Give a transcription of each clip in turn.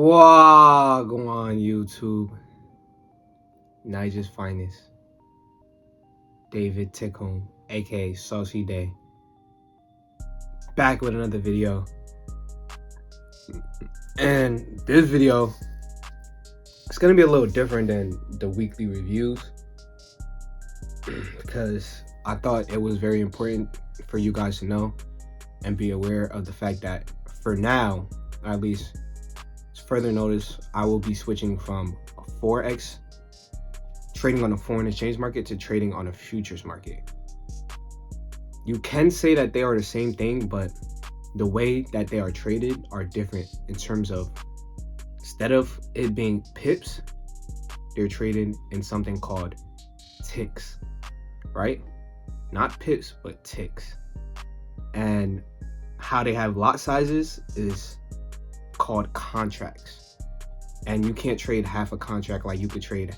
Wow, go on YouTube. Niger's finest. David Tickholm, aka Saucy Day. Back with another video. And this video, it's gonna be a little different than the weekly reviews because I thought it was very important for you guys to know and be aware of the fact that for now, at least further notice, I will be switching from Forex, trading on a foreign exchange market, to trading on a futures market. You can say that they are the same thing, but the way that they are traded are different in terms of, instead of it being pips, they're traded in something called ticks, right? Not pips, but ticks. And how they have lot sizes is called contracts. And you can't trade half a contract like you could trade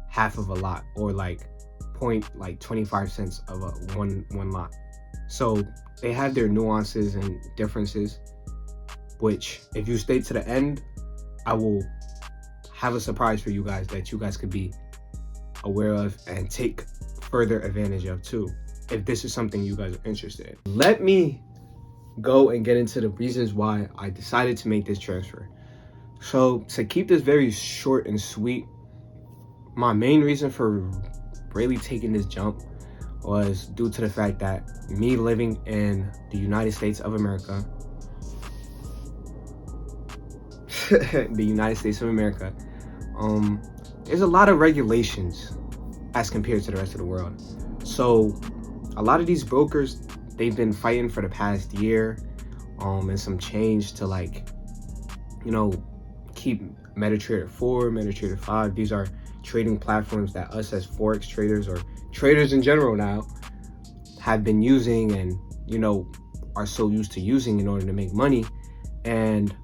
half of a lot, or like 25 cents of a one lot. So they have their nuances and differences, which if you stay to the end, I will have a surprise for you guys that you guys could be aware of and take further advantage of too, if this is something you guys are interested in. Let me go and get into the reasons why I decided to make this transfer. So to keep this very short and sweet, my main reason for really taking this jump was due to the fact that me living in the United States of America, there's a lot of regulations as compared to the rest of the world. So a lot of these brokers, they've been fighting for the past year and some change to, like, you know, keep MetaTrader 4, MetaTrader 5. These are trading platforms that us as Forex traders, or traders in general now, have been using and, you know, are so used to using in order to make money. And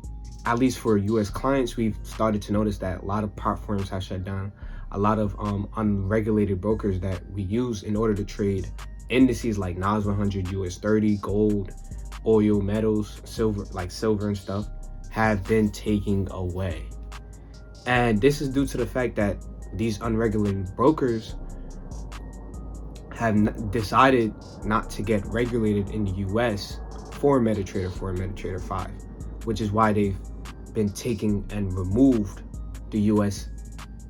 at least for US clients, we've started to notice that a lot of platforms have shut down. A lot of unregulated brokers that we use in order to trade indices like Nas 100, US 30, gold, oil, metals, silver, like silver and stuff, have been taken away. And this is due to the fact that these unregulated brokers have decided not to get regulated in the US for MetaTrader 4 and MetaTrader 5, which is why they've been taking and removed the US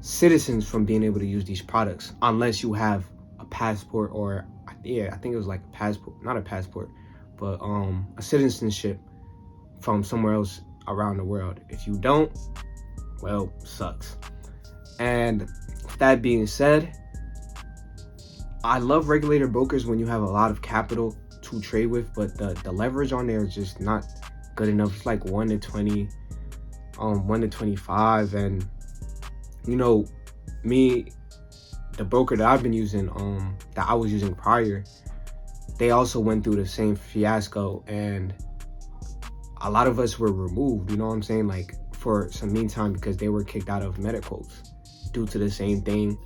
citizens from being able to use these products, unless you have a passport, or I think it was like a passport, not a passport, but a citizenship from somewhere else around the world. If you don't, well, sucks. And that being said, I love regulated brokers when you have a lot of capital to trade with, but the leverage on there is just not good enough. It's like 1 to 20, 1 to 25. And you know, me, the broker that I've been using, that I was using prior, they also went through the same fiasco, and a lot of us were removed, you know what I'm saying, like for some meantime, because they were kicked out of medicals due to the same thing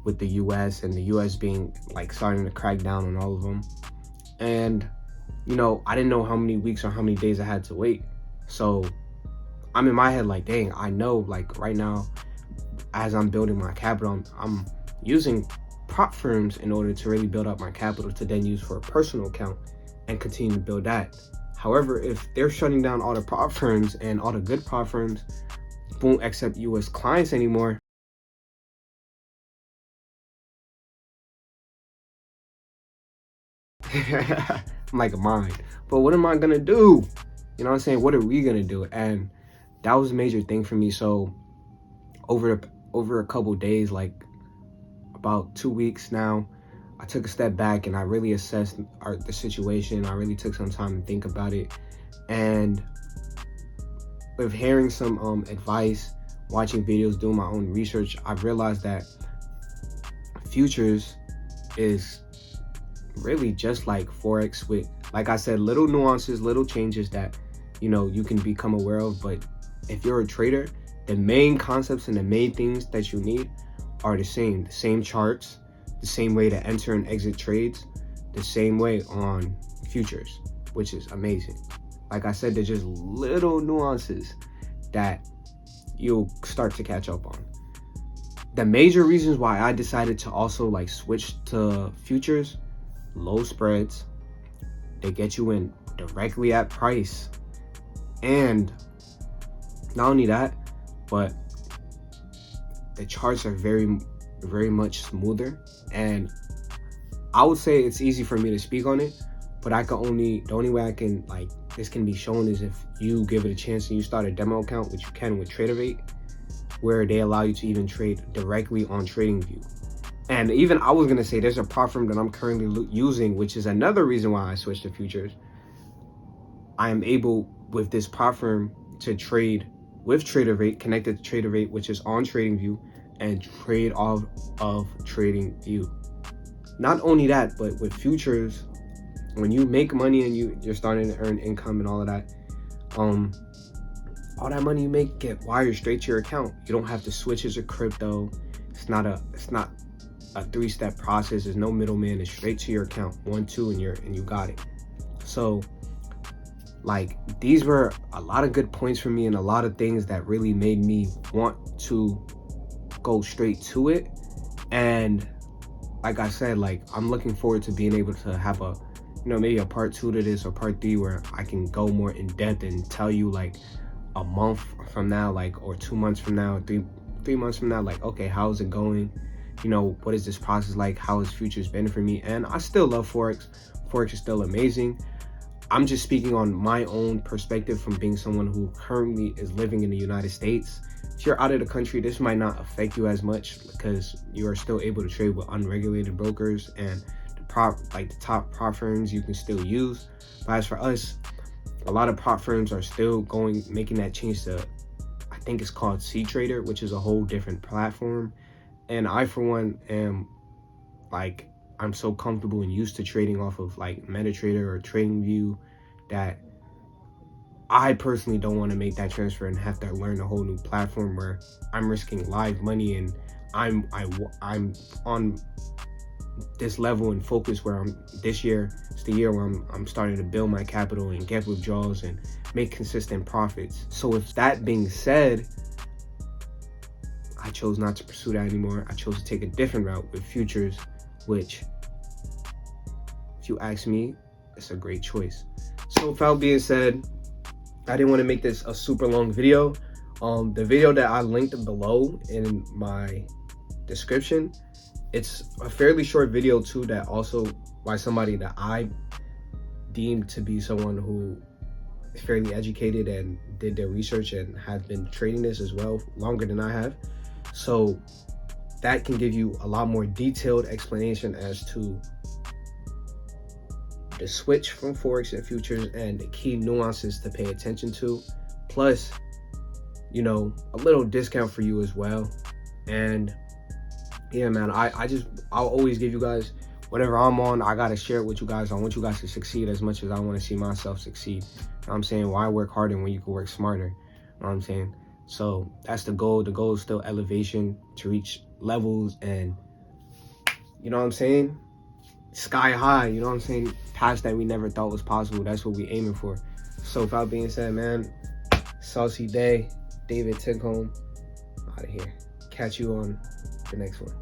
with the US, and the US being like starting to crack down on all of them. And you know, I didn't know how many weeks or how many days I had to wait. So I'm in my head like, dang, I know, like right now, as I'm building my capital, I'm using prop firms in order to really build up my capital to then use for a personal account and continue to build that. However, if they're shutting down all the prop firms, and all the good prop firms won't accept US clients anymore, I'm like, mine. But what am I gonna do? You know what I'm saying? What are we gonna do? And that was a major thing for me. So over a couple days, like about 2 weeks now, I took a step back and I really assessed the situation. I really took some time to think about it. And with hearing some advice, watching videos, doing my own research, I've realized that futures is really just like Forex, with, like I said, little nuances, little changes that, you know, you can become aware of. But if you're a trader, the main concepts and the main things that you need are the same charts, the same way to enter and exit trades, the same way on futures, which is amazing. Like I said, there's just little nuances that you'll start to catch up on. The major reasons why I decided to also like switch to futures: low spreads, they get you in directly at price, and not only that, but the charts are very, very much smoother. And I would say it's easy for me to speak on it, but the only way I can, like, this can be shown is if you give it a chance and you start a demo account, which you can with TraderVate, where they allow you to even trade directly on TradingView. And even I was gonna say there's a prop firm that I'm currently using, which is another reason why I switched to futures. I am able with this prop firm to trade with TraderVate, connected to TraderVate, which is on TradingView, and trade off of TradingView. Not only that, but with futures, when you make money and you're starting to earn income and all of that, all that money you make get wired straight to your account. You don't have to switch as a crypto. It's not a 3-step process. There's no middleman. It's straight to your account, 1, 2, and you got it. So like, these were a lot of good points for me and a lot of things that really made me want to go straight to it. And like I said, like, I'm looking forward to being able to have a, maybe a part 2 to this or part 3 where I can go more in depth and tell you like a month from now, like, or 2 months from now, three months from now, like, okay, how's it going? What is this process like? How has futures been for me? And I still love Forex. Forex is still amazing. I'm just speaking on my own perspective from being someone who currently is living in the United States. If you're out of the country, this might not affect you as much because you are still able to trade with unregulated brokers and the top prop firms you can still use. But as for us, a lot of prop firms are still making that change to, I think it's called C-Trader, which is a whole different platform. And I, for one, am like, I'm so comfortable and used to trading off of like MetaTrader or TradingView that I personally don't want to make that transfer and have to learn a whole new platform where I'm risking live money, and I'm on this level and focus where this year is the year where I'm starting to build my capital and get withdrawals and make consistent profits. So with that being said, I chose not to pursue that anymore. I chose to take a different route with futures, which, if you ask me, it's a great choice. So with that being said, I didn't want to make this a super long video. The video that I linked below in my description, it's a fairly short video too, that also by somebody that I deemed to be someone who is fairly educated and did their research and have been trading this as well longer than I have. So that can give you a lot more detailed explanation as to the switch from Forex and futures and the key nuances to pay attention to, plus, a little discount for you as well. And yeah, man, I'll always give you guys whatever I'm on. I gotta share it with you guys. I want you guys to succeed as much as I want to see myself succeed. You know what I'm saying? Why work harder when you can work smarter? You know what I'm saying? So that's the goal. The goal is still elevation, to reach levels and, you know what I'm saying, sky high, you know what I'm saying, past that we never thought was possible. That's what we aiming for. So with that being said, man, saucy day, David Tickholm, out of here. Catch you on the next one.